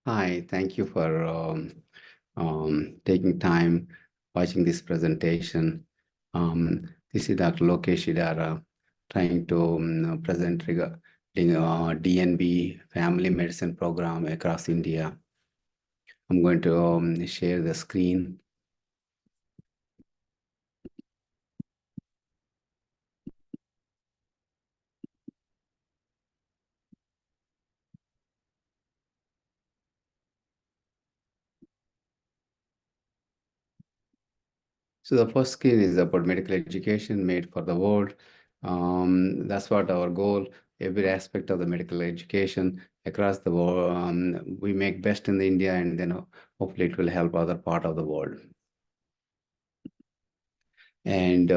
Hi, thank you for taking time watching this presentation. This is Dr. Lokesh trying to present regarding DNB Family Medicine Program across India. I'm going to share the screen. So the first screen is about medical education made for the world. That's what our goal. Every aspect of the medical education across the world, we make best in the India, and then hopefully it will help other part of the world. And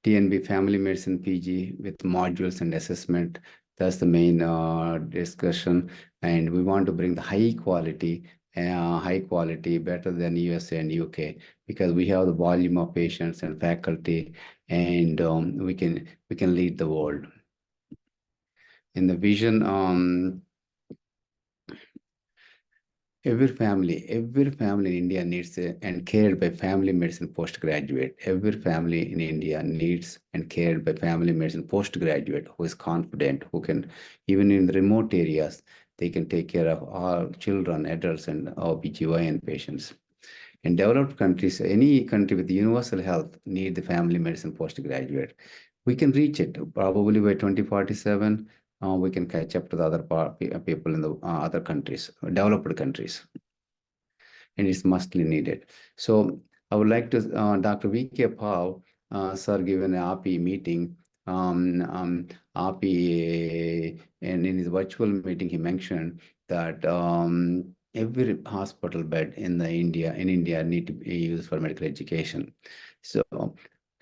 DNB Family Medicine PG with modules and assessment. That's the main discussion. And we want to bring the high quality, better than USA and UK, because we have the volume of patients and faculty, and we can lead the world. In the vision, every family in India needs and cared by family medicine postgraduate. Every family in India needs and cared by family medicine postgraduate who is confident, who can, even in the remote areas, they can take care of all children, adults, and OBGYN patients. In developed countries, any country with universal health need the family medicine postgraduate. We can reach it probably by 2047. We can catch up to the other people in the other countries, developed countries, and it's mostly needed. So I would like to, Dr. V.K. Paul, sir, given an RP meeting, RP, and in his virtual meeting, he mentioned that every hospital bed in India need to be used for medical education. So,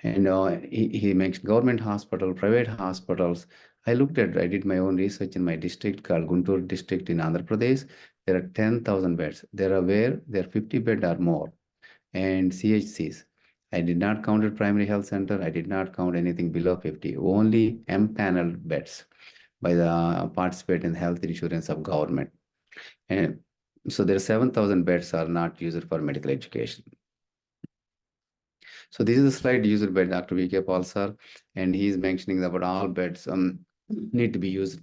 and he mentioned government hospital, private hospitals. I did my own research in my district called Guntur district in Andhra Pradesh. There are 10,000 beds. There are 50 bed or more, and CHCs. I did not count a primary health center. I did not count anything below 50. Only M-panel beds by the participant in health insurance of government. And so there are 7,000 beds are not used for medical education. So this is a slide used by Dr. V.K. Paul sir, and he is mentioning about all beds need to be used.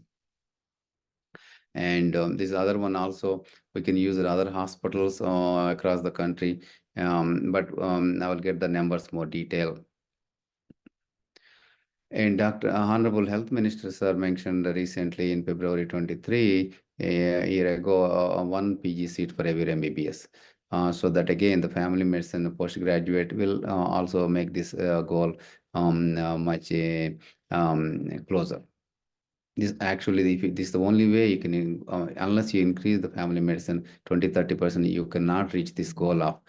And this other one also, we can use at other hospitals across the country. But I will get the numbers more detail. And Dr. Honorable Health Minister sir mentioned recently in February 23, a year ago, one PG seat for every MBBS. So that again, the family medicine postgraduate will also make this goal much closer. This actually, this is the only way you can, unless you increase the family medicine 20-30%, you cannot reach this goal of,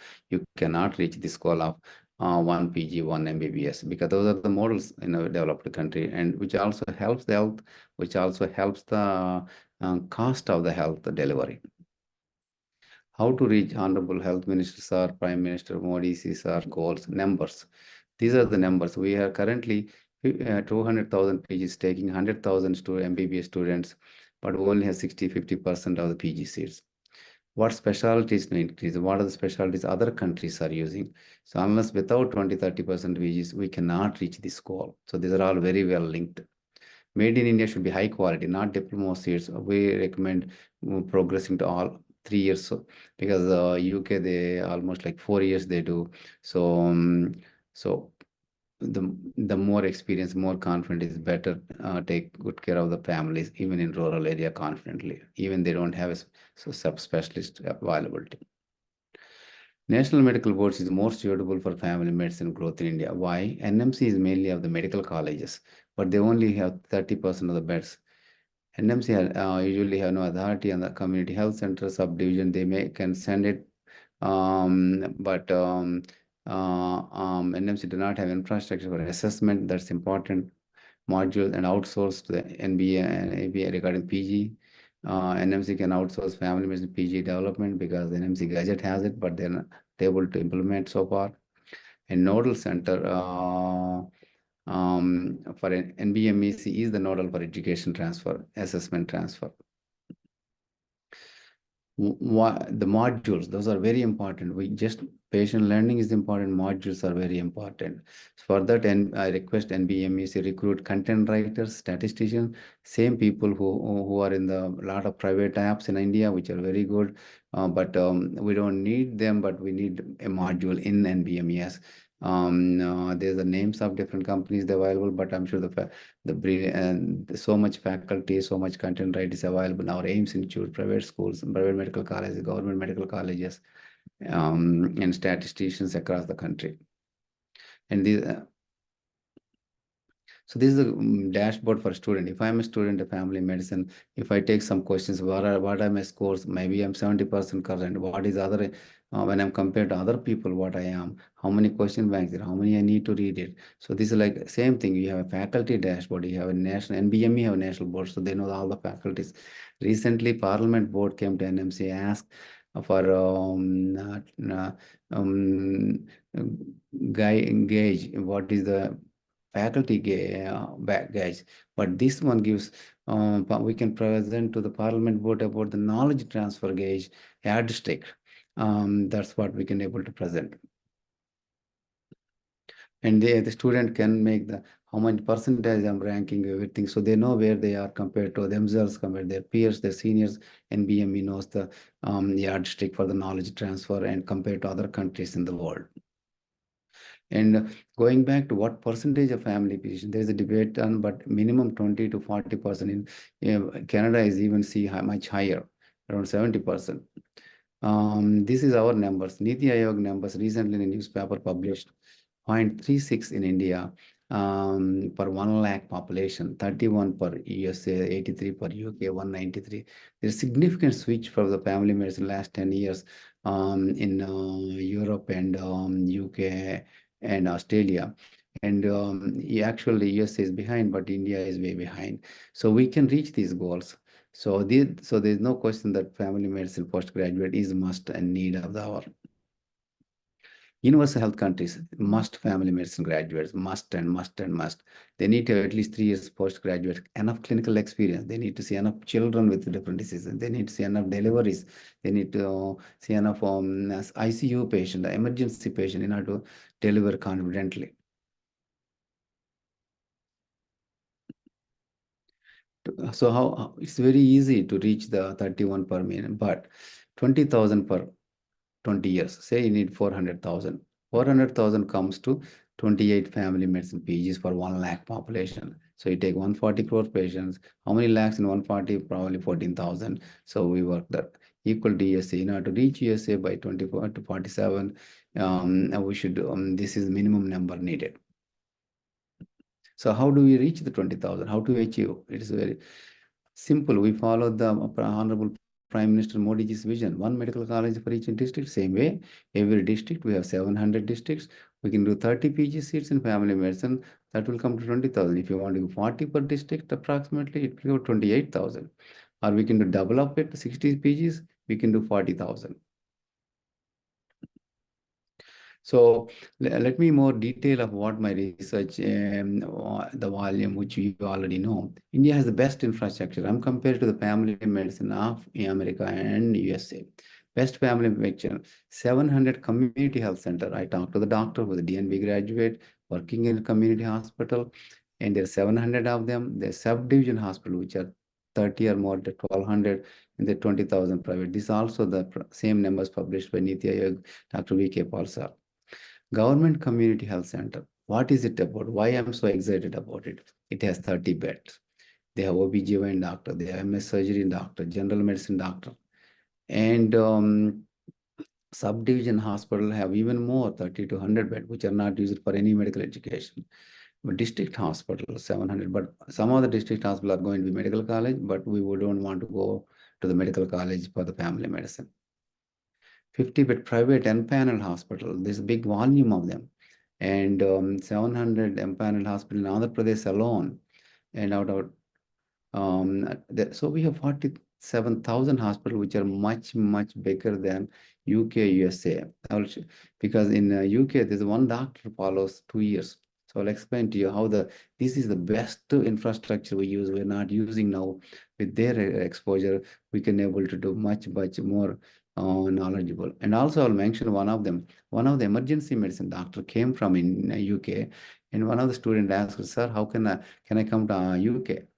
one PG, one MBBS, because those are the models in a developed country, and which also helps the health, which also helps the cost of the health delivery. How to reach Honorable Health Minister sir, Prime Minister Modi sir goals, numbers. These are the numbers. We are currently 200,000 PGs taking 100,000 MBBS students, but we only have 50% of the PG seats. What specialties to increase? What are the specialties other countries are using? So unless without 20-30% PGs, we cannot reach this goal. So these are all very well linked. Made in India should be high quality, not diploma seats. We recommend progressing to all 3 years, because UK they almost like 4 years they do. So so the more experience, more confident is better. Take good care of the families, even in rural area confidently, even they don't have a subspecialist availability. National Medical Boards is more suitable for family medicine growth in India. Why? NMC is mainly of the medical colleges, but they only have 30% of the beds. NMC usually have no authority on the community health center subdivision. Can send it, but NMC do not have infrastructure for assessment. That's important. Module and outsource to the NBA and ABA regarding PG. NMC can outsource family medicine PG development because the NMC gadget has it, but they're not able to implement so far. And nodal center for an NBMEC is the nodal for education transfer, assessment transfer. The modules, those are very important. We just patient learning is important. Modules are very important. For that, and I request NBMEC recruit content writers, statisticians, same people who are in the lot of private apps in India, which are very good. But we don't need them, but we need a module in NBMES. There's the names of different companies available, but I'm sure and so much faculty, so much content right is available in our AIMS Institute, private schools, private medical colleges, government medical colleges, and statisticians across the country. And these, so this is a dashboard for student. If I'm a student of family medicine, if I take some questions, what are my scores? Maybe I'm 70% current. What is other when I'm compared to other people, what I am? How many question banks there? How many I need to read it? So this is like same thing. You have a faculty dashboard. You have a national NBME have a national board, so they know all the faculties. Recently, Parliament board came to NMC asked for gauge what is the faculty gauge, but this one gives we can present to the Parliament board about the knowledge transfer gauge yardstick. That's what we can able to present, and the student can make the how much percentage I'm ranking everything, so they know where they are compared to themselves, compared to their peers, their seniors. And BME knows the yardstick for the knowledge transfer and compared to other countries in the world. And going back to what percentage of family physician, there is a debate on, but minimum 20 to 40% in Canada is even much higher, around 70%. This is our numbers. Niti Aayog numbers recently in a newspaper published 0.36 in India per 1 lakh population, 31 per USA, 83 per UK, 193. There's significant switch from the family medicine last 10 years in Europe and UK and Australia. And actually, USA is behind, but India is way behind. So we can reach these goals. So there's no question that family medicine postgraduate is must and need of the hour. Universal health countries must family medicine graduates, must and must and must. They need to have at least 3 years postgraduate, enough clinical experience. They need to see enough children with different diseases. They need to see enough deliveries. They need to see enough ICU patient, emergency patient in order to deliver confidently. So how it's very easy to reach the 31 per million, but 20,000 per 20 years. Say you need 400,000. 400,000 comes to 28 family medicine PGs for 1 lakh population. So you take 140 crore patients. How many lakhs in 140? Probably 14,000. So we work that equal to USA. You know, to reach USA by 24 to 47, we should, this is minimum number needed. So how do we reach the 20,000? How to achieve? It is very simple. We follow the Honorable Prime Minister Modi's vision. 1 medical college for each district. Same way, every district, we have 700 districts. We can do 30 PG seats in family medicine. That will come to 20,000. If you want to do 40 per district, approximately, it will go 28,000. Or we can do double up it, 60 PGs, we can do 40,000. So let me more detail of what my research, the volume which you already know. India has the best infrastructure. I'm compared to the family medicine of America and USA. Best family medicine, 700 community health center. I talked to the doctor who is a DNB graduate working in a community hospital, and there are 700 of them. There's subdivision hospital which are 30 or more, the 1,200, and the 20,000 private. This is also the same numbers published by Niti Aayog, Dr. V.K. Palsar. Government Community Health Center. What is it about? Why I'm so excited about it? It has 30 beds. They have OBGYN doctor, they have MS surgery doctor, general medicine doctor. And subdivision hospital have even more, 30 to 100 beds, which are not used for any medical education. But district hospital, 700. But some of the district hospital are going to be medical college, but we don't want to go to the medical college for the family medicine. 50-bed private empaneled hospital. There's a big volume of them. And 700 empaneled hospital in Andhra Pradesh alone. And out of, so we have 47,000 hospitals, which are much, much bigger than UK, USA. Also, because in UK, there's one doctor follows 2 years. So I'll explain to you how this is the best infrastructure we use. We're not using now. With their exposure, we can able to do much more knowledgeable. And also I'll mention one of them. One of the emergency medicine doctor came from in UK, and one of the student asked, "Sir, how can I come to UK?"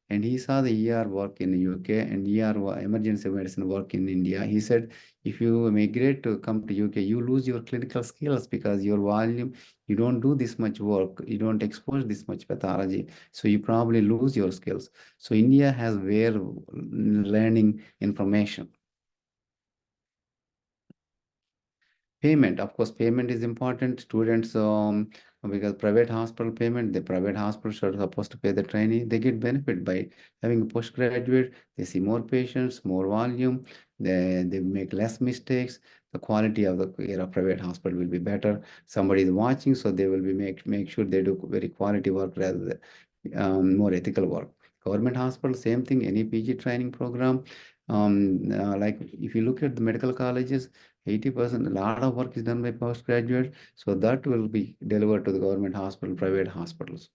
And he saw the ER work in the UK and emergency medicine work in India. He said, if you migrate to come to UK, you lose your clinical skills because your volume, you don't do this much work, you don't expose this much pathology, so you probably lose your skills. So India has where learning information. Payment, of course, payment is important. Students, because private hospital payment, the private hospitals are supposed to pay the trainee. They get benefit by having a postgraduate. They see more patients, more volume. They make less mistakes. The quality of the care of private hospital will be better. Somebody is watching, so they will be make sure they do very quality work rather than more ethical work. Government hospital, same thing. Any PG training program. Like if you look at the medical colleges, 80%, a lot of work is done by postgraduate, so that will be delivered to the government hospital, private hospitals.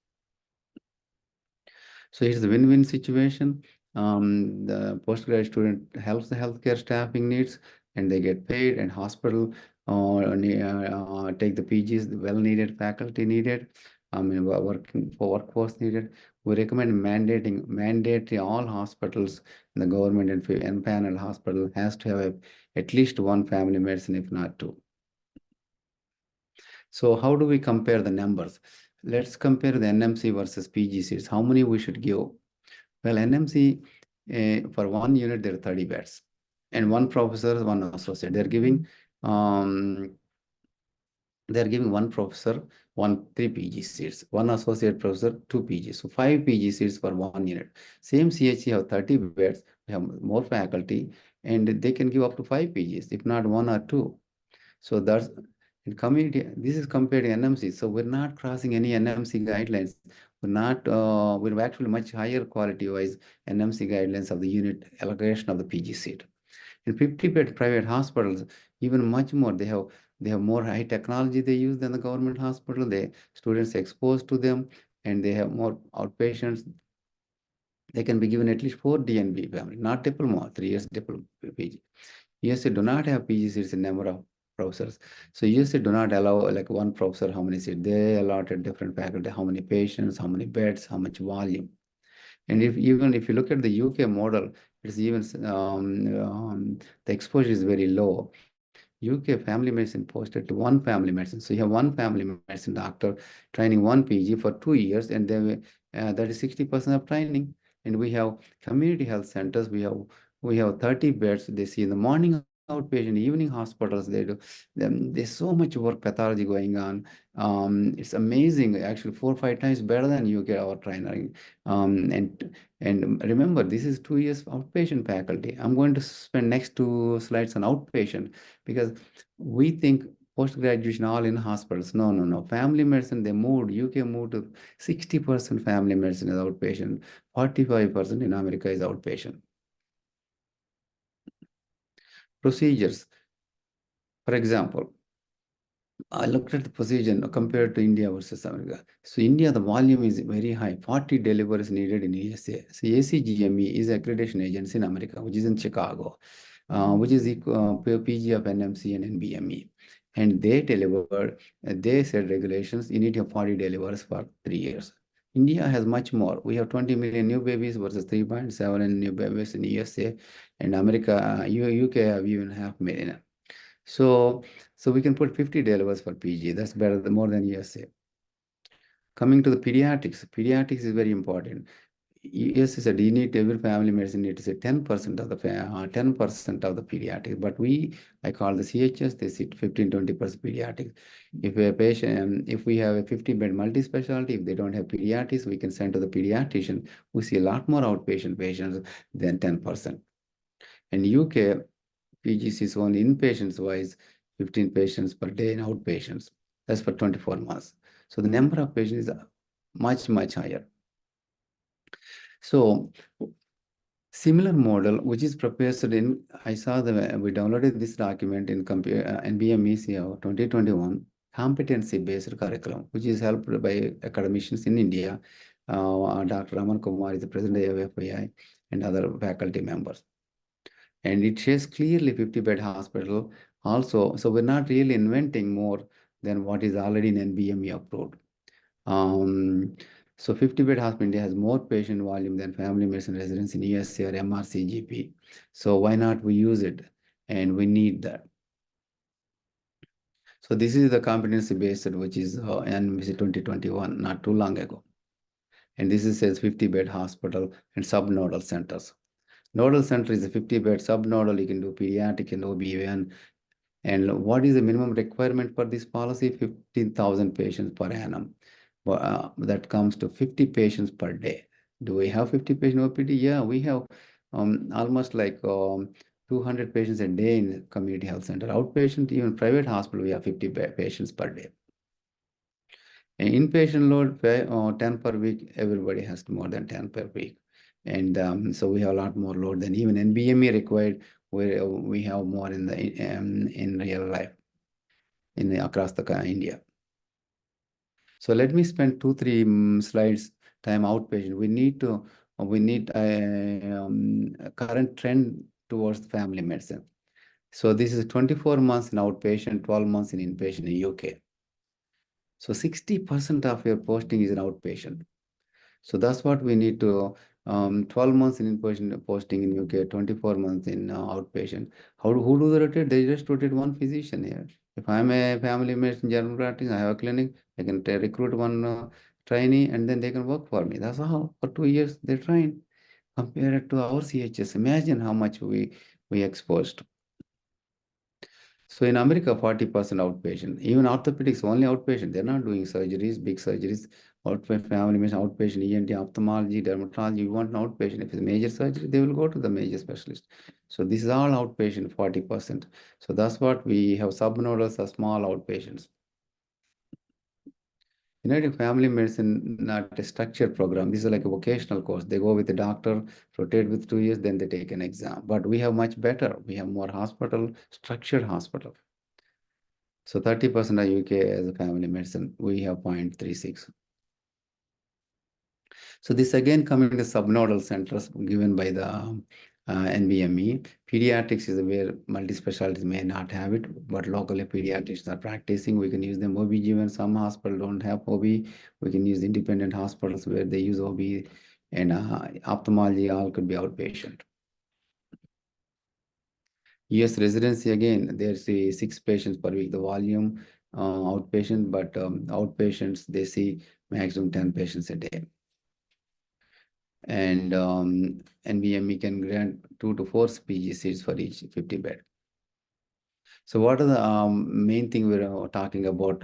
So it's a win-win situation. The postgraduate student helps the healthcare staffing needs, and they get paid, and hospital take the PGs, the well-needed faculty needed, working for workforce needed. We recommend mandatory all hospitals in the government and panel hospital has to have at least one family medicine, if not two. So how do we compare the numbers? Let's compare the NMC versus PG seats. How many we should give? Well, NMC, for one unit, there are 30 beds. And one professor, one associate. They're giving one professor, three PG seats, one associate professor, two PG. So five PG seats for one unit. Same CHC have 30 beds, we have more faculty, and they can give up to five PGs, if not one or two. So that's in community. This is compared to NMC. So we're not crossing any NMC guidelines. We're actually much higher quality wise NMC guidelines of the unit allocation of the PG seat. In 50-bed private hospitals, even much more. They have more high technology they use than the government hospital. The students exposed to them, and they have more outpatients. They can be given at least 4 DNB family, not diploma, 3 years diploma PG. USA do not have PG seats in number of professors. So USA do not allow like one professor, how many seats. They allotted different faculty, how many patients, how many beds, how much volume. And even if you look at the UK model, it's even the exposure is very low. UK family medicine posted to one family medicine. So you have one family medicine doctor training one PG for 2 years, and then that is 60% of training. And we have community health centers. We have 30 beds. They see in the morning outpatient, evening hospitals. They do. There's so much work pathology going on. It's amazing. Actually, 4 or 5 times better than UK our training. And remember, this is 2 years outpatient faculty. I'm going to spend next two slides on outpatient because we think post-graduation all in hospitals. No, no, no. Family medicine, UK moved to 60% family medicine is outpatient, 45% in America is outpatient. Procedures. For example, I looked at the position compared to India versus America. So India, the volume is very high, 40 deliveries needed in USA. So ACGME is accreditation agency in America, which is in Chicago, which is PG of NMC and NBME. And they said regulations, you need to have 40 deliveries for 3 years. India has much more. We have 20 million new babies versus 3.7 new babies in USA. And America, UK have even 500,000. So we can put 50 delivers for PG. That's better, more than USA. Coming to the pediatrics is very important. US is you need every family medicine needs to say 10% of the 10% of the pediatrics. But I call the CHS, they see 15-20% pediatrics. If we have a 50-bed multi-specialty, if they don't have pediatrics, we can send to the pediatrician. We see a lot more outpatient patients than 10%. And UK PGC is only inpatients wise, 15 patients per day in outpatients. That's for 24 months. So the number of patients is much higher. So similar model, which is proposed we downloaded this document in NBMECO 2021, competency-based curriculum, which is helped by academicians in India. Dr. Raman Kumar is the president of FII and other faculty members. And it says clearly 50-bed hospital also. So we're not really inventing more than what is already in NBME approved. Um, so 50-bed hospital India has more patient volume than family medicine residents in USA or MRCGP. So why not we use it? And we need that. So this is the competency based, which is NMC 2021, not too long ago. And this is says 50-bed hospital and subnodal centers. Nodal center is a 50-bed subnodal. You can do pediatric and OB/GYN. And what is the minimum requirement for this policy? 15,000 patients per annum. That comes to 50 patients per day. Do we have 50 patient OPD? Yeah, we have almost like 200 patients a day in community health center. Outpatient, even private hospital, we have 50 patients per day. And inpatient load, 10 per week, everybody has more than 10 per week. And so we have a lot more load than even NBME required, where we have more in real life across the India. So let me spend 2-3 slides time outpatient. We need a current trend towards family medicine. So this is 24 months in outpatient, 12 months in inpatient in UK. So 60% of your posting is in outpatient. So that's what we need to, 12 months in inpatient posting in UK, 24 months in outpatient. Who do the rotate? They just rotate one physician here. If I'm a family medicine general practice, I have a clinic, I can recruit one trainee and then they can work for me. That's how for 2 years they train. Compare it to our CHS. Imagine how much we exposed. So in America, 40% outpatient. Even orthopedics, only outpatient. They're not doing surgeries, big surgeries. Outpatient, family medicine, outpatient, ENT, ophthalmology, dermatology. You want an outpatient. If it's major surgery, they will go to the major specialist. So this is all outpatient, 40%. So that's what we have. Subnodals are small outpatients. United Family Medicine, not a structured program. This is like a vocational course. They go with the doctor, rotate with 2 years, then they take an exam. But we have much better. We have more hospital, structured hospital. So 30% of UK as a family medicine, we have 0.36. So this again coming to subnodal centers given by the NBME. Pediatrics is where multi-specialties may not have it, but locally pediatrics are practicing. We can use them OB/GYN. Some hospitals don't have OB. We can use independent hospitals where they use OB, and ophthalmology all could be outpatient. US residency, again, there's 6 patients per week, the volume outpatient, but outpatients, they see maximum 10 patients a day. And NBME can grant 2 to 4 PG seats for each 50 bed. So what are the main thing we're talking about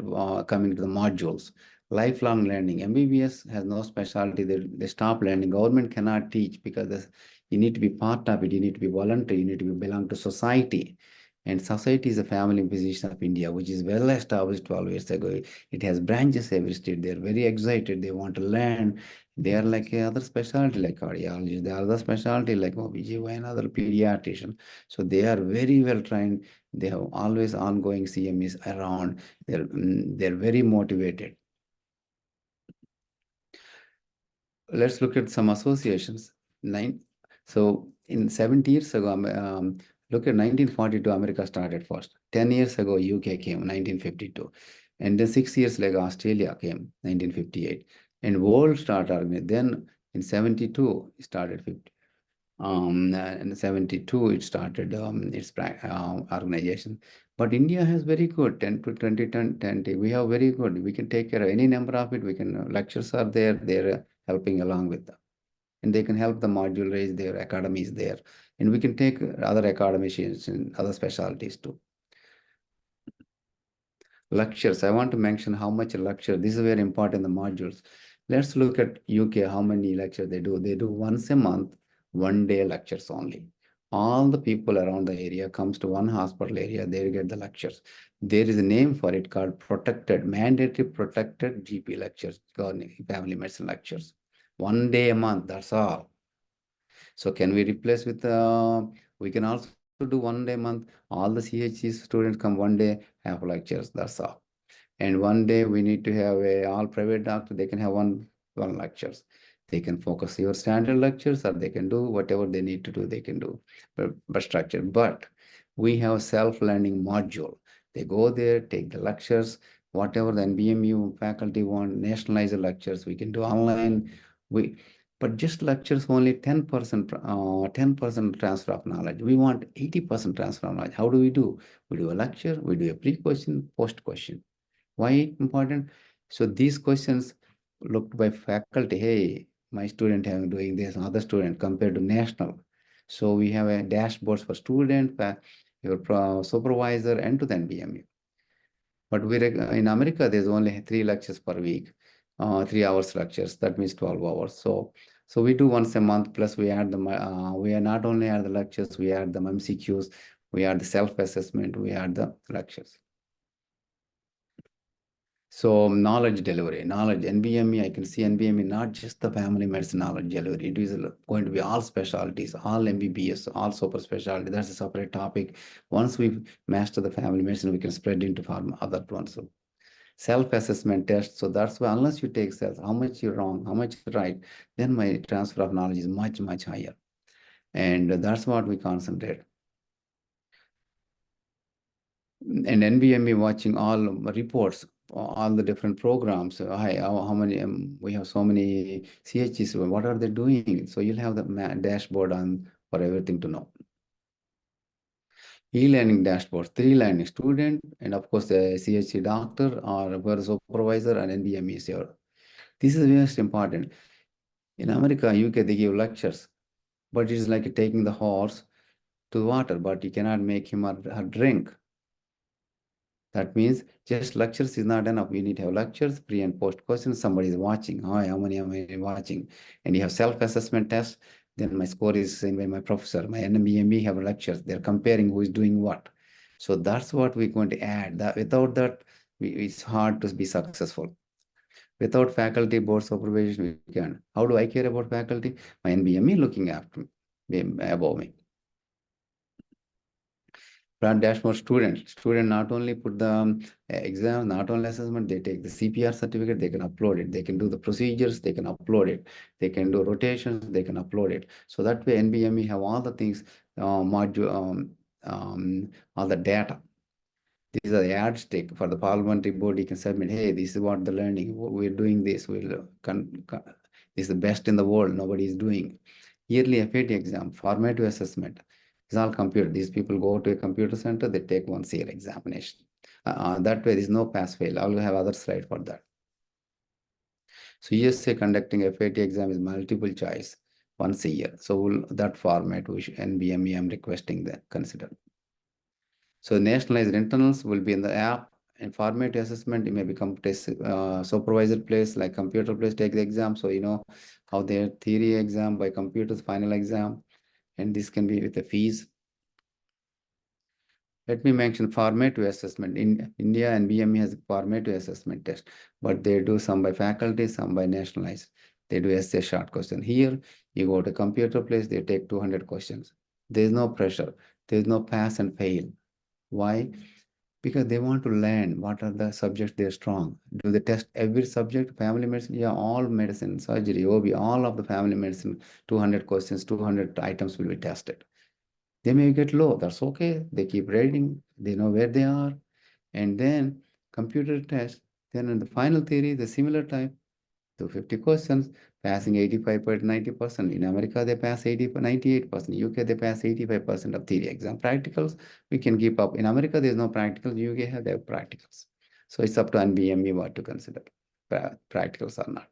coming to the modules? Lifelong learning. MBBS has no specialty. They stop learning. Government cannot teach because you need to be part of it. You need to be voluntary. You need to belong to society. And society is a family physician of India, which is well established 12 years ago. It has branches every state. They're very excited. They want to learn. They are like other specialty like cardiology. They are other specialty like OB/GYN, other pediatrician. So they are very well trained. They have always ongoing CMEs around. They're very motivated. Let's look at some associations. So in 70 years ago, look at 1942, America started first. 10 years ago, UK came, 1952. And then 6 years later, Australia came, 1958. And world started, then in 72, it started 50. In 72, it started its organization. But India has very good 10 to 20, 10, 20. We have very good. We can take care of any number of it. We can lectures are there. They're helping along with them. And they can help the module raise their academies there. And we can take other academicians and other specialties too. Lectures. I want to mention how much lecture. This is very important in the modules. Let's look at UK, how many lectures they do. They do once a month, 1 day lectures only. All the people around the area comes to one hospital area, they get the lectures. There is a name for it called mandatory protected GP lectures, family medicine lectures. 1 day a month, that's all. So can we replace with, we can also do 1 day a month. All the CHC students come 1 day, have lectures, that's all. And one day we need to have a all private doctor, they can have one lectures. They can focus your standard lectures, or they can do whatever they need to do, they can do, but structure. But we have self-learning module. They go there, take the lectures, whatever the NBMU faculty want, nationalize the lectures, we can do online. We, but just lectures only 10%, 10% transfer of knowledge. We want 80% transfer of knowledge. How do? We do a lecture, we do a pre-question, post-question. Why important? So these questions looked by faculty, hey, my student having doing this, other student compared to national. So we have a dashboards for student, your supervisor, and to the NBMU. But in America, there's only 3 lectures per week, 3 hours lectures. That means 12 hours. So we do once a month. Plus we add we are not only add the lectures, we add the MCQs, we add the self-assessment, we add the lectures. So knowledge delivery, knowledge, NBME, I can see NBME, not just the family medicine knowledge delivery. It is going to be all specialties, all MBBS, all super specialty. That's a separate topic. Once we master the family medicine, we can spread into other ones. So self-assessment test. So that's why unless you take self, how much you're wrong, how much you're right, then my transfer of knowledge is much, much higher. And that's what we concentrate. And NBME watching all reports, all the different programs. Hi, how many, we have so many CHs, what are they doing? So you'll have the dashboard on for everything to know. E-learning dashboard, 3 learning student, and of course the CHC doctor or whoever supervisor and NBME is your. This is most important. In America, UK, they give lectures, but it is like taking the horse to water, but you cannot make him or her drink. That means just lectures is not enough. You need to have lectures, pre and post questions. Somebody is watching. Hi, how many am I watching? And you have self-assessment test. Then my score is same by my professor. My NMEME have lectures. They're comparing who is doing what. So that's what we're going to add. That without that, it's hard to be successful. Without faculty board supervision, we can. How do I care about faculty? My NBME looking after me, above me. Plan dashboard student not only put the exam, not only assessment, they take the CPR certificate, they can upload it, they can do the procedures, they can upload it, they can do rotations, they can upload it. So that way NBME have all the things, module, all the data. These are the yardstick for the parliamentary board. You can submit, hey, this is what the learning, we're doing this, this is the best in the world, nobody is doing. Yearly FAT exam, formative assessment. It's all computer. These people go to a computer center, they take once a year examination. That way, there's no pass fail. I'll have other slide for that. So USA conducting FAT exam is multiple choice once a year. So that format, NBME, I'm requesting that consider. So nationalized internals will be in the app, and formative assessment, it may become test supervisor place, like computer place, take the exam. So you know how their theory exam by computers, final exam, and this can be with the fees. Let me mention formative assessment. In India, and BME has a formative assessment test, but they do some by faculty, some by nationalized. They do essay short question. Here, you go to computer place, they take 200 questions. There's no pressure. There's no pass and fail. Why? Because they want to learn what are the subjects they're strong. Do they test every subject? Family medicine? Yeah, all medicine, surgery, OB, all of the family medicine, 200 questions, 200 items will be tested. They may get low, that's okay. They keep reading, they know where they are. And then computer test, then in the final theory, the similar type, 250 questions, passing 85%, 90%. In America, they pass 98%. UK, they pass 85% of theory exam. Practicals, we can keep up. In America, there's no practicals. UK, they have practicals. So it's up to NBME what to consider, practicals or not.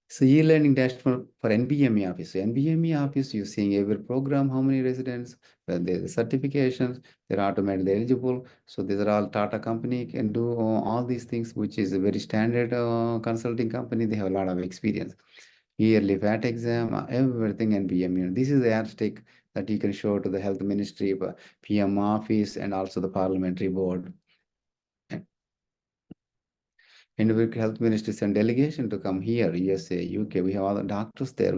So e-learning dashboard for NBME office. So NBME office, you're seeing every program, how many residents, there's certifications, they're automatically eligible. So these are all Tata company can do all these things, which is a very standard consulting company. They have a lot of experience. Yearly VAT exam, everything NBME. This is the yardstick that you can show to the health ministry, PM office, and also the parliamentary board. And we health ministry send delegation to come here, USA, UK. We have all the doctors there.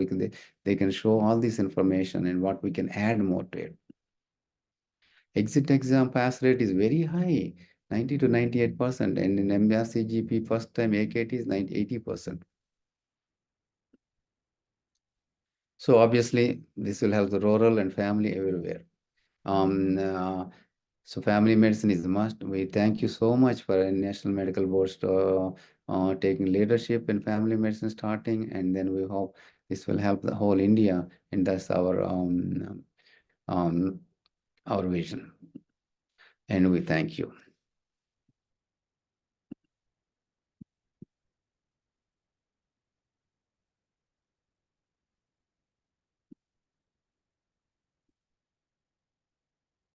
They can show all this information and what we can add more to it. Exit exam pass rate is very high, 90 to 98%. And in MRCGP, first time AKT is 80%. So obviously, this will help the rural and family everywhere. Um, uh, so family medicine is a must. We thank you so much for National Medical Board taking leadership in family medicine starting, and then we hope this will help the whole India, and that's um, our vision. And we thank you.